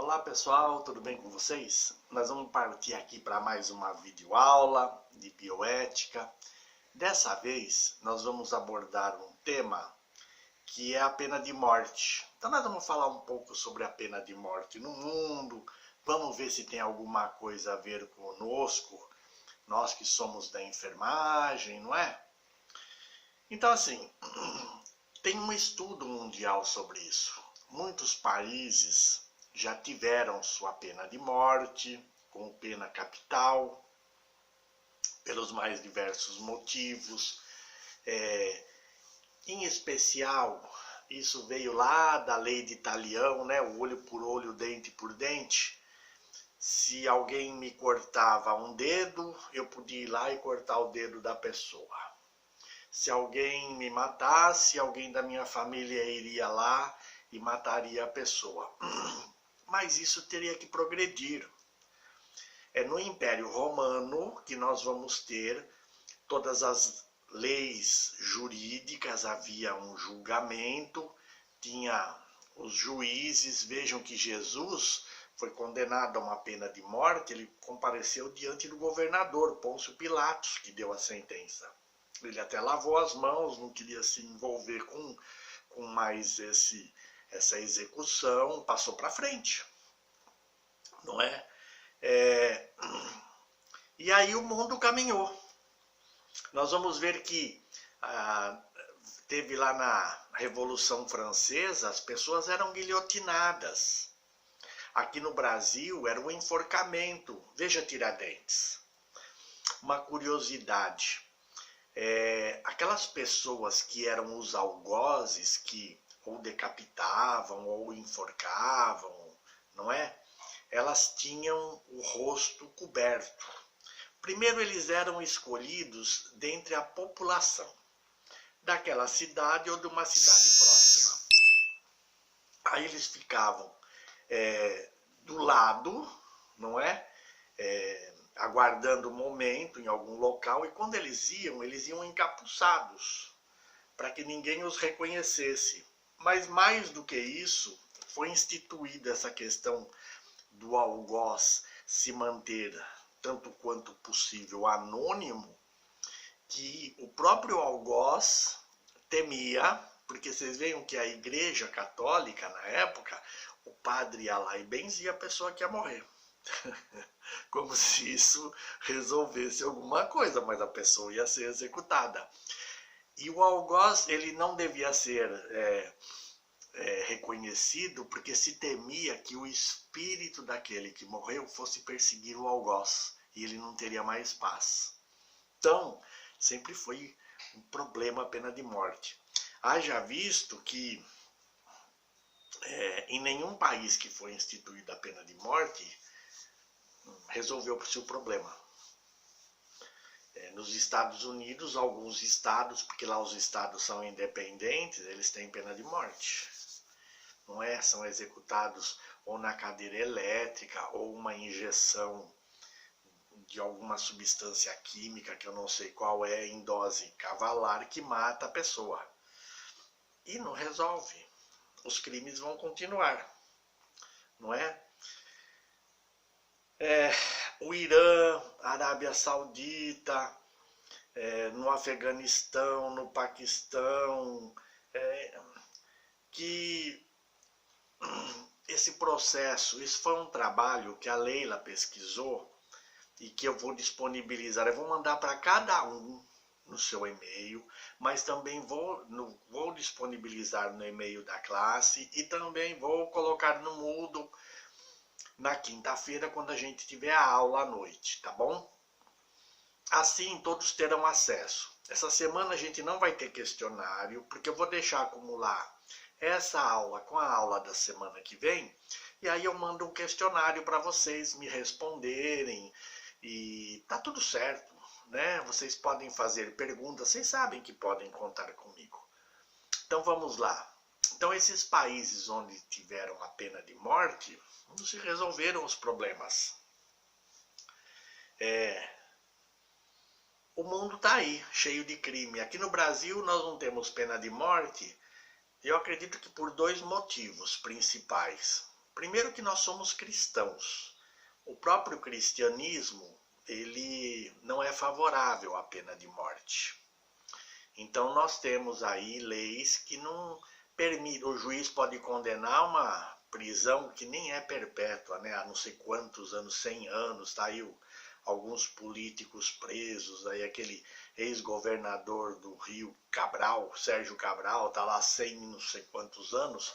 Olá pessoal, tudo bem com vocês? Nós vamos partir aqui para mais uma videoaula de bioética. Dessa vez nós vamos abordar um tema que é a pena de morte. Então nós vamos falar um pouco sobre a pena de morte no mundo, vamos ver se tem alguma coisa a ver conosco, nós que somos da enfermagem, não é? Então assim, tem um estudo mundial sobre isso. Muitos países já tiveram sua pena de morte, com pena capital, pelos mais diversos motivos. Em especial, isso veio lá da lei de Talião, né? O olho por olho, dente por dente. Se alguém me cortava um dedo, eu podia ir lá e cortar o dedo da pessoa. Se alguém me matasse, alguém da minha família iria lá e mataria a pessoa. Mas isso teria que progredir. É no Império Romano que nós vamos ter todas as leis jurídicas, havia um julgamento, tinha os juízes. Vejam que Jesus foi condenado a uma pena de morte, ele compareceu diante do governador, Pôncio Pilatos, que deu a sentença. Ele até lavou as mãos, não queria se envolver com mais essa execução, passou para frente, não é? E aí o mundo caminhou. Nós vamos ver que teve lá na Revolução Francesa, as pessoas eram guilhotinadas. Aqui no Brasil era um enforcamento. Veja Tiradentes. Uma curiosidade. Aquelas pessoas que eram os algozes, que ou decapitavam ou enforcavam, não é? Elas tinham o rosto coberto. Primeiro eles eram escolhidos dentre a população daquela cidade ou de uma cidade próxima. Aí eles ficavam do lado, não é? Aguardando o momento em algum local, e quando eles iam encapuçados, para que ninguém os reconhecesse. Mas mais do que isso, foi instituída essa questão do algoz se manter tanto quanto possível anônimo, que o próprio algoz temia, porque vocês veem que a Igreja Católica, na época, o padre ia lá e benzia a pessoa que ia morrer. Como se isso resolvesse alguma coisa, mas a pessoa ia ser executada. E o algoz, ele não devia ser reconhecido, porque se temia que o espírito daquele que morreu fosse perseguir o algoz, e ele não teria mais paz. Então, sempre foi um problema a pena de morte. Haja visto que em nenhum país que foi instituída a pena de morte resolveu-se o problema. Nos Estados Unidos, alguns estados, porque lá os estados são independentes, eles têm pena de morte. Não é? São executados ou na cadeira elétrica ou uma injeção de alguma substância química, que eu não sei qual é, em dose cavalar, que mata a pessoa. E não resolve. Os crimes vão continuar. Não é? O Irã, a Arábia Saudita, no Afeganistão, no Paquistão, que esse processo, isso foi um trabalho que a Leila pesquisou e que eu vou disponibilizar. Eu vou mandar para cada um no seu e-mail, mas também vou disponibilizar no e-mail da classe e também vou colocar no Moodle na quinta-feira, quando a gente tiver a aula à noite, tá bom? Assim todos terão acesso. Essa semana a gente não vai ter questionário, porque eu vou deixar acumular essa aula com a aula da semana que vem, e aí eu mando um questionário para vocês me responderem, e tá tudo certo, né? Vocês podem fazer perguntas, vocês sabem que podem contar comigo. Então vamos lá. Então esses países onde tiveram a pena de morte, não se resolveram os problemas. O mundo está aí, cheio de crime. Aqui no Brasil nós não temos pena de morte, eu acredito que por dois motivos principais. Primeiro que nós somos cristãos. O próprio cristianismo, ele não é favorável à pena de morte. Então nós temos aí leis que não permitem, o juiz pode condenar uma prisão que nem é perpétua, né? Há não sei quantos anos, 100 anos, tá aí alguns políticos presos, aí aquele ex-governador do Rio, Cabral, Sérgio Cabral, tá lá 100 não sei quantos anos,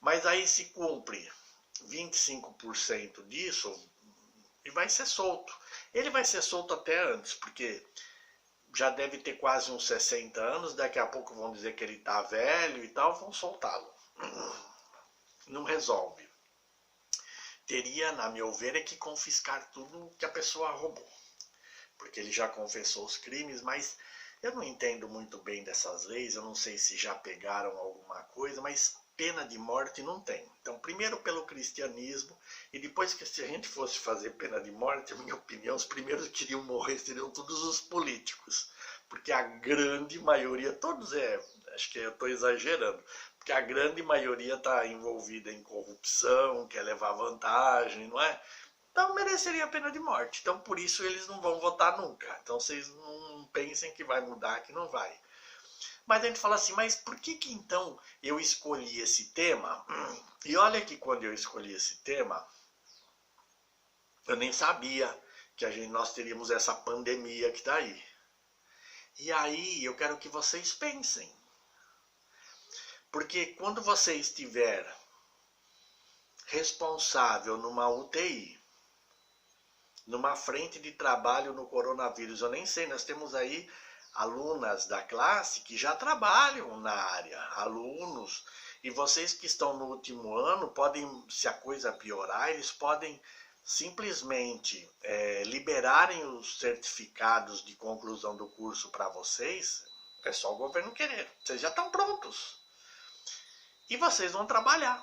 mas aí se cumpre 25% disso e vai ser solto. Ele vai ser solto até antes, porque já deve ter quase uns 60 anos, daqui a pouco vão dizer que ele tá velho e tal, vão soltá-lo. Não resolve. Teria, na meu ver, é que confiscar tudo que a pessoa roubou. Porque ele já confessou os crimes, mas eu não entendo muito bem dessas leis, eu não sei se já pegaram alguma coisa, mas pena de morte não tem. Então, primeiro pelo cristianismo, e depois que se a gente fosse fazer pena de morte, a minha opinião, os primeiros que iriam morrer seriam todos os políticos. Porque a grande maioria, todos acho que eu estou exagerando, porque a grande maioria está envolvida em corrupção, quer levar vantagem, não é? Então mereceria a pena de morte. Então por isso eles não vão votar nunca. Então vocês não pensem que vai mudar, que não vai. Mas a gente fala assim, mas por que então eu escolhi esse tema? E olha que quando eu escolhi esse tema, eu nem sabia que nós teríamos essa pandemia que está aí. E aí eu quero que vocês pensem. Porque quando você estiver responsável numa UTI, numa frente de trabalho no coronavírus, eu nem sei, nós temos aí alunas da classe que já trabalham na área, alunos, e vocês que estão no último ano, podem, se a coisa piorar, eles podem simplesmente liberarem os certificados de conclusão do curso para vocês, é só o governo querer, vocês já estão prontos. E vocês vão trabalhar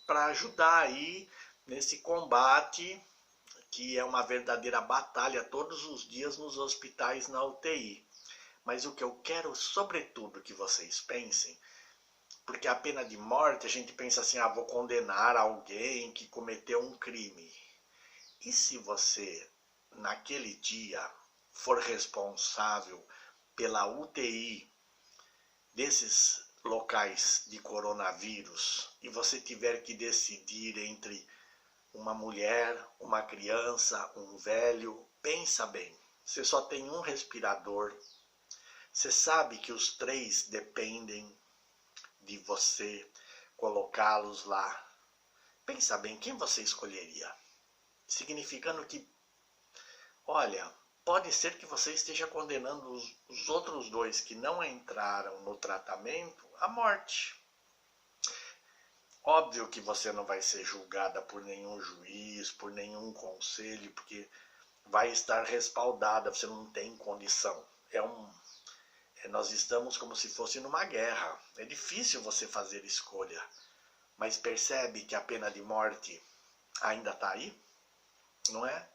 para ajudar aí nesse combate, que é uma verdadeira batalha todos os dias nos hospitais na UTI. Mas o que eu quero, sobretudo, que vocês pensem, porque a pena de morte, a gente pensa assim, vou condenar alguém que cometeu um crime. E se você, naquele dia, for responsável pela UTI desses locais de coronavírus e você tiver que decidir entre uma mulher, uma criança, um velho, pensa bem, você só tem um respirador, você sabe que os 3 dependem de você colocá-los lá. Pensa bem, quem você escolheria? Significando que, olha, pode ser que você esteja condenando os outros 2 que não entraram no tratamento à morte. Óbvio que você não vai ser julgada por nenhum juiz, por nenhum conselho, porque vai estar respaldada, você não tem condição. Nós estamos como se fosse numa guerra. É difícil você fazer escolha. Mas percebe que a pena de morte ainda está aí? Não é?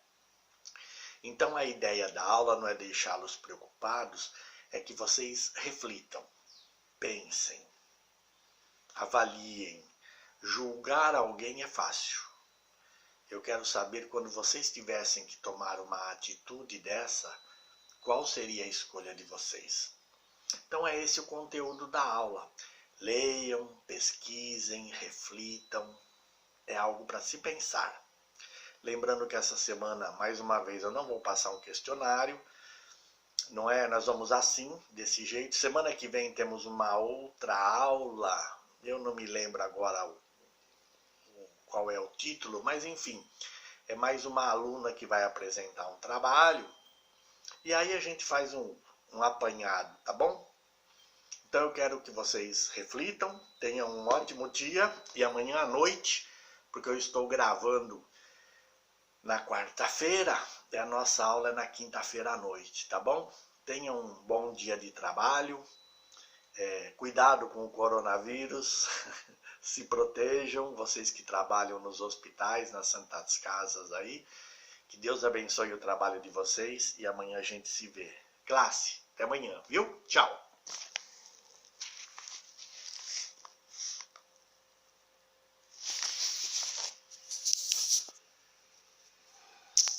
Então a ideia da aula não é deixá-los preocupados, é que vocês reflitam, pensem, avaliem. Julgar alguém é fácil. Eu quero saber, quando vocês tivessem que tomar uma atitude dessa, qual seria a escolha de vocês? Então é esse o conteúdo da aula. Leiam, pesquisem, reflitam. É algo para se pensar. Lembrando que essa semana, mais uma vez, eu não vou passar um questionário. Não é? Nós vamos assim, desse jeito. Semana que vem temos uma outra aula. Eu não me lembro agora qual é o título, mas enfim, é mais uma aluna que vai apresentar um trabalho. E aí a gente faz um apanhado, tá bom? Então eu quero que vocês reflitam, tenham um ótimo dia e amanhã à noite, porque eu estou gravando na quarta-feira e a nossa aula é na quinta-feira à noite, tá bom? Tenham um bom dia de trabalho, cuidado com o coronavírus, se protejam, vocês que trabalham nos hospitais, nas santas casas aí, que Deus abençoe o trabalho de vocês e amanhã a gente se vê. Classe, até amanhã, viu? Tchau!